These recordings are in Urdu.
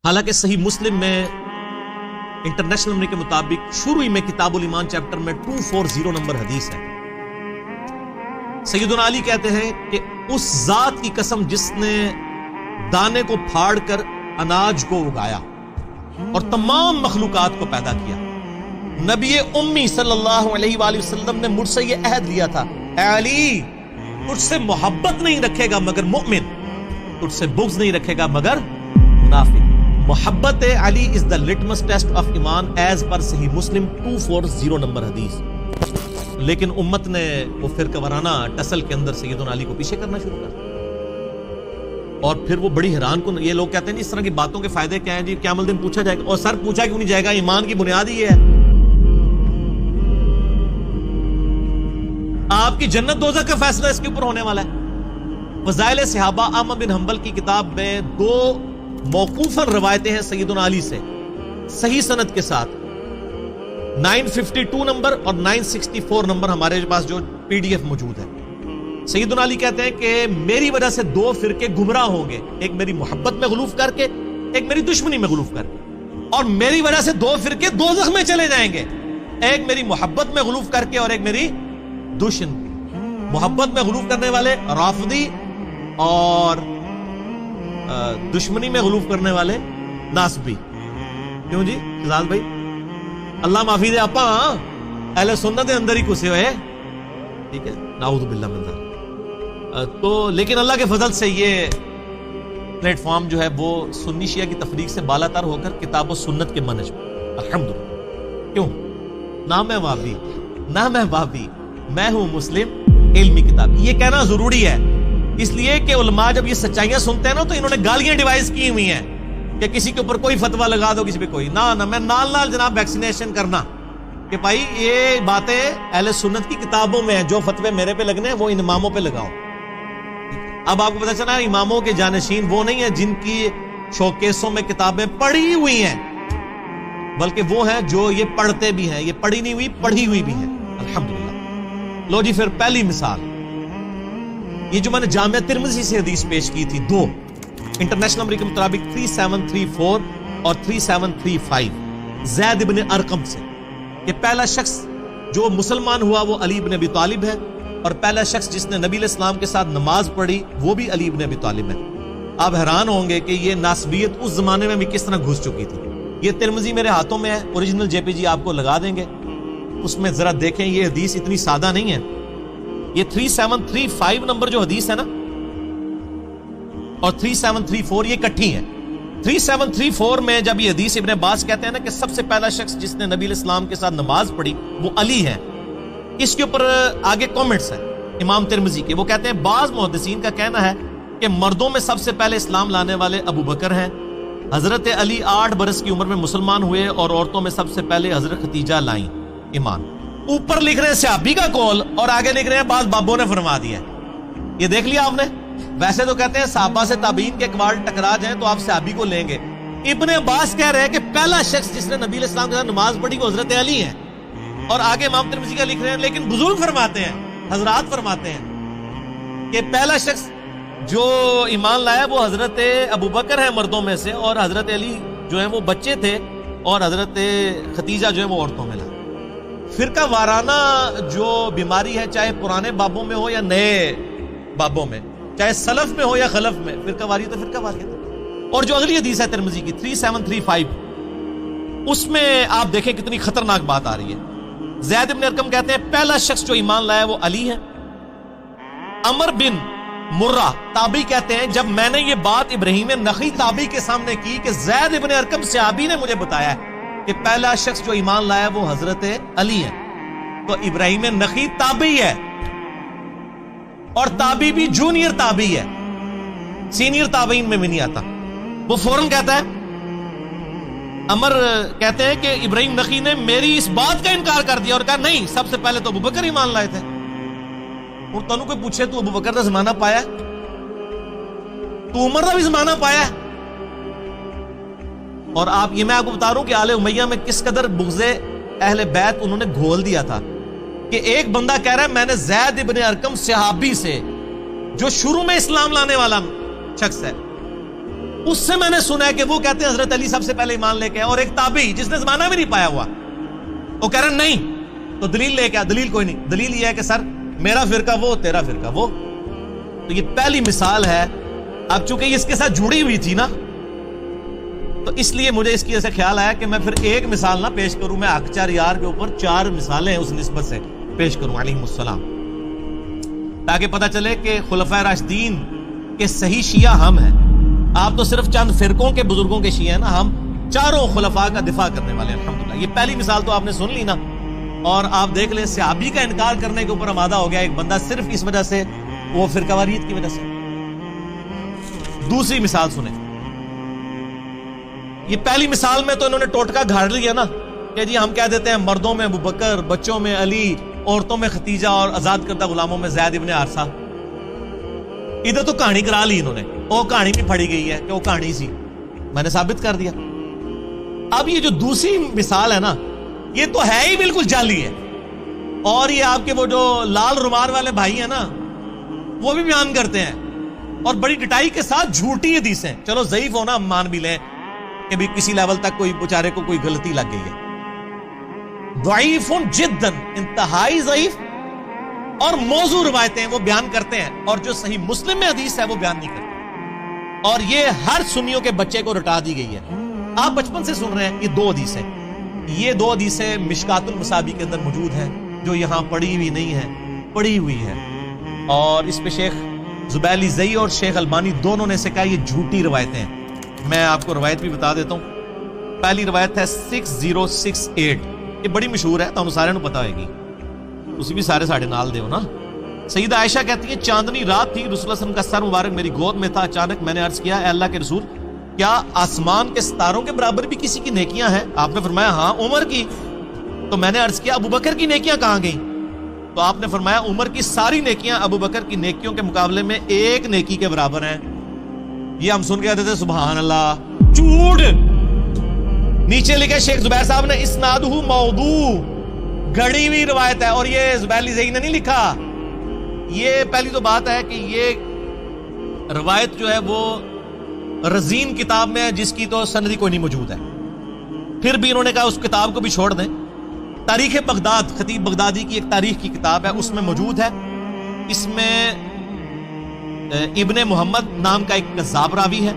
حالانکہ صحیح مسلم میں انٹرنیشنل نمبر کے مطابق شروع میں کتاب الایمان چیپٹر میں 240 نمبر حدیث ہے. سیدنا علی کہتے ہیں کہ اس ذات کی قسم جس نے دانے کو پھاڑ کر اناج کو اگایا اور تمام مخلوقات کو پیدا کیا، نبی امی صلی اللہ علیہ وآلہ وسلم نے مجھ سے یہ عہد لیا تھا، اے علی تجھ سے محبت نہیں رکھے گا مگر مومن، تجھ سے بغض نہیں رکھے گا مگر منافق. محبت علی از دا لٹمس ٹیسٹ آف ایمان ایز پر صحیح مسلم 240 نمبر حدیث. لیکن امت نے وہ فرقہ وارانہ ٹسل کے اندر سیدنا علی کو پیچھے کرنا شروع کر دیا. اور پھر وہ بڑی حیران کن، یہ لوگ کہتے ہیں جی اس طرح کی باتوں کے فائدے کیا ہیں جی، قیامت الدین پوچھا جائے گا. اور سر پوچھا کیوں نہیں جائے گا؟ ایمان کی بنیاد ہی یہ ہے. آپ کی جنت دوزخ کا فیصلہ اس کے اوپر ہونے والا ہے. فضائل صحابہ احمد بن حنبل کی کتاب میں 2 موقوفاً روایتیں ہیں سیدنا علی سے صحیح سند کے ساتھ. 952 نمبر اور 964 نمبر ہمارے پاس جو PDF موجود ہے. سیدنا علی کہتے ہیں کہ میری وجہ سے 2 فرقے گمراہ ہوں گے، ایک میری محبت میں غلوف کر کے، ایک میری دشمنی میں غلوف کر کے. اور میری وجہ سے 2 فرقے دوزخ میں چلے جائیں گے، ایک میری محبت میں غلوف کر کے اور ایک میری دشمنی. محبت میں غلوف کرنے والے رافضی اور دشمنی میں غلوف کرنے والے ناسبی. کیوں جی شہزاد بھائی؟ اللہ معافی دے، آپ اہل سنت دے اندر ہی گھسے ہوئے، ٹھیک ہے، نعوذ باللہ من ذلک. تو لیکن اللہ کے فضل سے یہ پلیٹ فارم جو ہے وہ سنی شیعہ کی تفریق سے بالا تر ہو کر کتاب و سنت کے منہج میں الحمدللہ. کیوں؟ نہ میں وہابی نہ میں وہابی، میں ہوں مسلم علمی کتاب. یہ کہنا ضروری ہے اس لیے کہ علماء جب یہ سچائیاں سنتے ہیں نا تو انہوں نے گالیاں ڈیوائز کی ہوئی ہیں کہ کسی کے اوپر کوئی فتویٰ لگا دو، کسی پہ کوئی نہ میں نال جناب ویکسینیشن کرنا کہ بھائی یہ باتیں اہل سنت کی کتابوں میں ہیں، جو فتوے میرے پہ لگنے ہیں وہ ان اماموں پہ لگاؤ. اب آپ کو پتہ چلا اماموں کے جانشین وہ نہیں ہیں جن کی شوکیسوں میں کتابیں پڑھی ہوئی ہیں، بلکہ وہ ہیں جو یہ پڑھتے بھی ہیں، یہ پڑھی نہیں ہوئی پڑھی ہوئی بھی ہیں الحمدللہ. لو جی پھر پہلی مثال، یہ جو میں نے جامعہ ترمذی سے حدیث پیش کی تھی 2 انٹرنیشنل نمبر کے مطابق 3734 اور 3735 زید ابن ارقم سے کہ پہلا شخص جو مسلمان ہوا وہ علی ابن ابی طالب ہے، اور پہلا شخص جس نے نبی علیہ السلام کے ساتھ نماز پڑھی وہ بھی علی ابن ابی طالب ہے. آپ حیران ہوں گے کہ یہ ناسبیت اس زمانے میں بھی کس طرح گھس چکی تھی. یہ ترمذی میرے ہاتھوں میں ہے، اوریجنل JPG آپ کو لگا دیں گے، اس میں ذرا دیکھیں. یہ حدیث اتنی سادہ نہیں ہے. یہ 3735 نمبر جو حدیث ہے نا اور 3734 یہ کٹھی ہیں. 3734 میں جب یہ حدیث ابن عباس کہتے ہیں نا کہ سب سے پہلا شخص جس نے نبی علیہ السلام کے ساتھ نماز پڑھی وہ علی ہے، اس کے اوپر آگے کامنٹس ہیں امام ترمذی کے. وہ کہتے ہیں بعض محدثین کا کہنا ہے کہ مردوں میں سب سے پہلے اسلام لانے والے ابو بکر ہیں، حضرت علی 8 برس کی عمر میں مسلمان ہوئے، اور عورتوں میں سب سے پہلے حضرت خدیجہ لائیں ایمان. اوپر لکھ رہے ہیں صحابی کا قول اور آگے لکھ رہے ہیں بعض بابوں نے فرما دیا. یہ دیکھ لیا آپ نے؟ ویسے تو کہتے ہیں صحابہ سے تابعین کے اقوال ٹکرا جائیں تو آپ صحابی کو لیں گے. ابن عباس کہہ رہے ہیں کہ پہلا شخص جس نے نبی علیہ السلام کے ساتھ نماز پڑھی وہ حضرت علی ہے، اور آگے امام ترمذی کا لکھ رہے ہیں. لیکن بزرگ فرماتے ہیں، حضرات فرماتے ہیں کہ پہلا شخص جو ایمان لایا وہ حضرت ابو بکر ہے مردوں میں سے، اور حضرت علی جو ہیں وہ بچے تھے، اور حضرت خدیجہ جو ہیں وہ عورتوں میں لائے. فرقہ وارانہ جو بیماری ہے، چاہے پرانے بابوں میں ہو یا نئے بابوں میں، چاہے سلف میں ہو یا خلف میں، فرقہ واری تو فرقہ واری ہے. اور جو اگلی حدیث ہے ترمذی کی 3735 اس میں آپ دیکھیں کتنی خطرناک بات آ رہی ہے. زید بن ارقم کہتے ہیں پہلا شخص جو ایمان لایا وہ علی ہے. عمر بن مرہ تابعی کہتے ہیں جب میں نے یہ بات ابراہیم نخعی تابعی کے سامنے کی کہ زید بن ارقم صحابی نے مجھے بتایا کہ پہلا شخص جو ایمان لایا وہ حضرت علی ہے، تو ابراہیم نخعی تابعی ہے، اور تابعی بھی جونیئر تابعی ہے، سینئر تابعین میں بھی نہیں آتا. وہ فوراً کہتا ہے، عمر کہتے ہیں کہ ابراہیم نخعی نے میری اس بات کا انکار کر دیا اور کہا نہیں، سب سے پہلے تو ابو بکر ایمان لائے تھے. اور تنوں کوئی پوچھے تو ابو بکر کا زمانہ پایا، تو عمر کا بھی زمانہ پایا. اور آپ یہ میں آپ کو بتا رہا ہوں کہ آل امیہ میں کس قدر بغض اہل بیت انہوں نے گھول دیا تھا کہ ایک بندہ کہہ رہا ہے میں نے زید ابن ارقم صحابی سے جو شروع میں اسلام لانے والا شخص ہے، اس سے میں نے سنا ہے کہ وہ کہتے ہیں حضرت علی سب سے پہلے ایمان لے کے، اور ایک تابعی جس نے زمانہ بھی نہیں پایا ہوا وہ کہہ رہے نہیں، تو دلیل لے کے، دلیل کوئی نہیں، دلیل یہ ہے کہ سر میرا فرقہ وہ، تیرا فرقہ وہ. تو یہ پہلی مثال ہے. اب چونکہ یہ اس کے ساتھ جڑی ہوئی تھی نا، تو اس لیے مجھے اس کی ایسے خیال آیا کہ میں پھر ایک مثال نہ پیش کروں، میں اکچار یار کے اوپر 4 مثالیں اس نسبت سے پیش کروں علیہ السلام، تاکہ پتہ چلے کہ خلفائے راشدین کے صحیح شیعہ ہم ہیں. آپ تو صرف چند فرقوں کے بزرگوں کے شیعہ ہیں نا، ہم چاروں خلفاء کا دفاع کرنے والے ہیں الحمدللہ. یہ پہلی مثال تو آپ نے سن لی نا، اور آپ دیکھ لیں صحابی کا انکار کرنے کے اوپر آمادہ ہو گیا ایک بندہ صرف اس وجہ سے، وہ فرقہ واریت کی وجہ سے. دوسری مثال سنیں. یہ پہلی مثال میں تو انہوں نے ٹوٹکا گھاڑ لیا نا کہ جی ہم کہہ دیتے ہیں مردوں میں ابو بکر، بچوں میں علی، عورتوں میں ختیجہ، اور آزاد کردہ غلاموں میں زید ابن حارثہ. ادھر تو کہانی کرا لی انہوں نے، وہ کہانی بھی پڑھی گئی ہے کہ وہ کہانی سی، میں نے ثابت کر دیا. اب یہ جو دوسری مثال ہے نا، یہ تو ہے ہی بالکل جعلی ہے. اور یہ آپ کے وہ جو لال رومال والے بھائی ہیں نا، وہ بھی بیان کرتے ہیں اور بڑی ڈٹائی کے ساتھ جھوٹی حدیثیں. چلو ضعیف ہونا ہم مان بھی لیں کہ بھی کسی لیول تک کوئی بیچارے کو کوئی غلطی لگ گئی ہے. ضعیف جداً، انتہائی ضعیف اور موضوع روایتیں وہ بیان کرتے ہیں، اور جو صحیح مسلم میں حدیث ہے وہ بیان نہیں کرتے. اور یہ ہر سنیوں کے بچے کو رٹا دی گئی ہے. آپ بچپن سے سن رہے ہیں. یہ 2 حدیثیں، یہ 2 حدیثیں مشکات المصابیح کے اندر موجود ہیں، جو یہاں پڑھی ہوئی نہیں ہے، پڑھی ہوئی ہے. اور اس پہ شیخ زبیلی زئی اور شیخ البانی دونوں نے سے کہا یہ جھوٹی روایتیں ہیں. میں آپ کو روایت بھی بتا دیتا ہوں. پہلی روایت ہے 6068، یہ بڑی مشہور ہے، تو سارے پتا ہوئے گی، اسی بھی سارے ساڑھے نال دیو نا. سیدہ عائشہ کہتی ہیں چاندنی رات تھی، رسول اللہ صلی اللہ علیہ وسلم کا سر مبارک میری گود میں تھا. اچانک میں نے عرض کیا اے اللہ کے رسول، کیا آسمان کے ستاروں کے برابر بھی کسی کی نیکیاں ہیں؟ آپ نے فرمایا ہاں عمر کی. تو میں نے عرض کیا ابو بکر کی نیکیاں کہاں گئیں؟ تو آپ نے فرمایا عمر کی ساری نیکیاں ابو بکر کی نیکیوں کے مقابلے میں 1 نیکی کے برابر ہیں. یہ ہم سن کے کہتے تھے سبحان اللہ، جھوٹ. نیچے لکھے شیخ زبیر صاحب نے اسنادہ موضوع، گھڑی ہوئی روایت ہے. اور یہ زبیر زئی نے نہیں لکھا. یہ پہلی تو بات ہے کہ یہ روایت جو ہے وہ رزین کتاب میں ہے، جس کی تو سندی کوئی نہیں موجود ہے. پھر بھی انہوں نے کہا اس کتاب کو بھی چھوڑ دیں. تاریخ بغداد، خطیب بغدادی کی ایک تاریخ کی کتاب ہے، اس میں موجود ہے. اس میں ابن محمد نام کا ایک کذاب راوی ہے،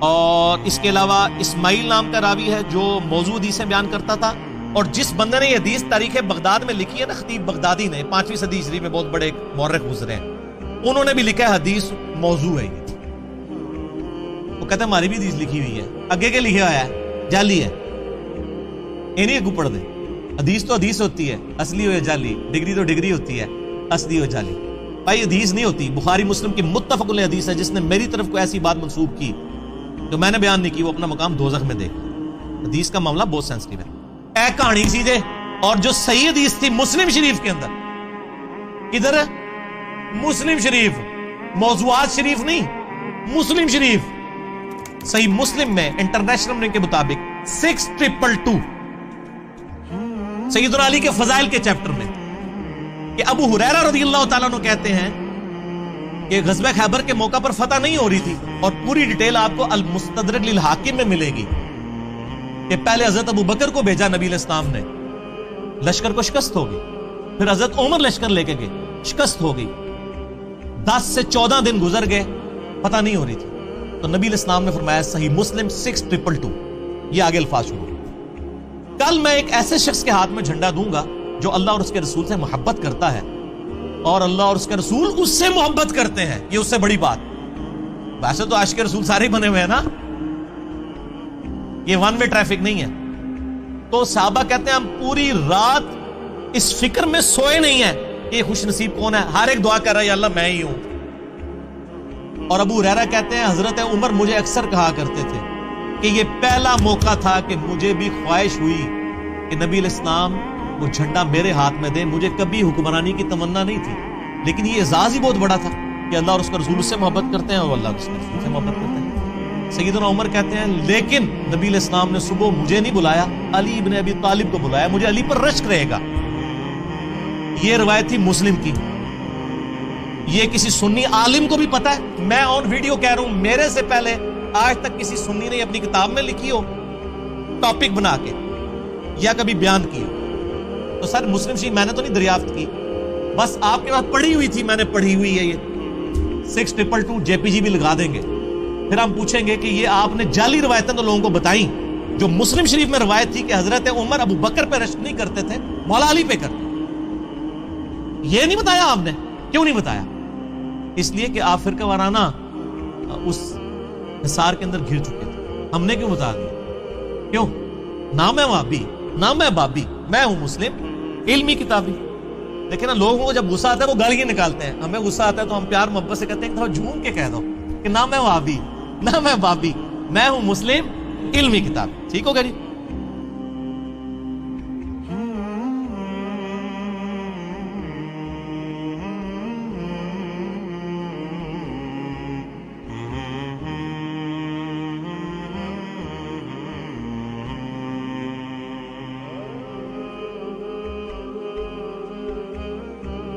اور اس کے علاوہ اسماعیل نام کا راوی ہے جو موضوع حدیثیں بیان کرتا تھا. اور جس بندے نے یہ حدیث تاریخ بغداد میں لکھی ہے نا، خطیب بغدادی نے، 5ویں صدی ہجری میں بہت بڑے مورخ گزرے ہیں، انہوں نے بھی لکھا ہے حدیث موضوع ہے. وہ کہتے ہیں ہماری بھی حدیث لکھی ہوئی ہے، اگے کے لکھا ہوا ہے، جعلی ہے. انہیں کو پڑھ دے. حدیث تو حدیث ہوتی ہے، اصلی ہو یا جعلی. ڈگری تو ڈگری ہوتی ہے، اصلی ہو جعلی. بھائی حدیث نہیں ہوتی. بخاری مسلم کی متفق علیہ حدیث ہے. جس نے میری طرف کوئی ایسی بات منسوب کی جو میں نے بیان نہیں کی، وہ اپنا مقام دوزخ میں دیکھ. حدیث کا معاملہ بہت سینسٹیو ہے. اے کہانی سیدھے. اور جو صحیح حدیث تھی مسلم شریف کے اندر، ادھر مسلم شریف، موضوعات شریف نہیں، مسلم شریف، صحیح مسلم میں انٹرنیشنل کے مطابق 6222 سیدنا علی کے فضائل کے چیپٹر میں، کہ ابو ہریرہ رضی اللہ تعالیٰ عنہ کہتے ہیں کہ غزوہ خیبر کے موقع پر فتح نہیں ہو رہی تھی. اور پوری ڈیٹیل آپ کو المستدرک للحاکم میں ملے گی کہ پہلے حضرت ابو بکر کو بھیجا نبی علیہ السلام نے، لشکر کو شکست ہو گئی. پھر حضرت عمر لشکر لے کے گئے، شکست ہو گئی. 10 سے 14 دن گزر گئے، فتح نہیں ہو رہی تھی. تو نبی علیہ السلام نے فرمایا صحیح مسلم 6222، یہ آگے الفاظ شروع. کل میں ایک ایسے شخص کے ہاتھ میں جھنڈا دوں گا جو اللہ اور اس کے رسول سے محبت کرتا ہے، اور اللہ اور اس کے رسول اس سے محبت کرتے ہیں. یہ اس سے بڑی بات. ویسے تو عاشق رسول سارے بنے ہوئے ہیں نا، یہ ون وے ٹریفک نہیں ہے. تو صحابہ کہتے ہیں ہم پوری رات اس فکر میں سوئے نہیں ہیں کہ یہ خوش نصیب کون ہے. ہر ایک دعا کر رہا ہے یا اللہ میں ہی ہوں. اور ابو ہریرہ کہتے ہیں حضرت عمر مجھے اکثر کہا کرتے تھے کہ یہ پہلا موقع تھا کہ مجھے بھی خواہش ہوئی کہ نبی علیہ السلام وہ جھنڈا میرے ہاتھ میں دے. مجھے کبھی حکمرانی کی تمنا نہیں تھی، لیکن یہ اعزاز ہی بہت بڑا تھا کہ اللہ اور اس کا رسول اس سے محبت کرتے ہیں اور اللہ اس کے رسول سے محبت کرتے ہیں. سیدنا عمر کہتے ہیں لیکن نبی علیہ السلام نے صبح مجھے نہیں بلایا، علی ابن ابی طالب کو بلایا. مجھے علی پر رشک رہے گا. یہ روایت تھی مسلم کی. یہ کسی سنی عالم کو بھی پتا ہے. میں آن ویڈیو کہہ رہا ہوں میرے سے پہلے آج تک کسی سنی نے اپنی کتاب میں لکھی ہو ٹاپک بنا کے یا کبھی بیان کی ہو؟ تو سر مسلم شریف میں نے تو نہیں دریافت کی، بس آپ کے پاس پڑھی ہوئی تھی، میں نے پڑھی ہوئی ہے یہ 6222 JPG بھی لگا دیں گے، پھر ہم پوچھیں گے کہ یہ آپ نے جعلی روایتیں تو لوگوں کو بتائیں، جو مسلم شریف میں روایت تھی کہ حضرت عمر ابو بکر پہ رشک نہیں کرتے تھے، مولا علی پہ کرتے، یہ نہیں بتایا آپ نے؟ کیوں نہیں بتایا؟ اس لیے کہ آپ فرقہ وارانہ اس حصار کے اندر گر چکے تھے، ہم نے کیوں بتا دیا؟ کیوں؟ نہ میں وہابی، نہ میں بابی، میں ہوں مسلم علمی کتابی۔ لیکن نا لوگوں کو جب غصہ آتا ہے وہ گالیاں نکالتے ہیں، ہمیں غصہ آتا ہے تو ہم پیار محبت سے کہتے ہیں کہ جھوم کے کہہ دو کہ نہ میں وہابی، نہ میں بابی، میں ہوں مسلم علمی کتابی۔ ٹھیک ہوگا جی؟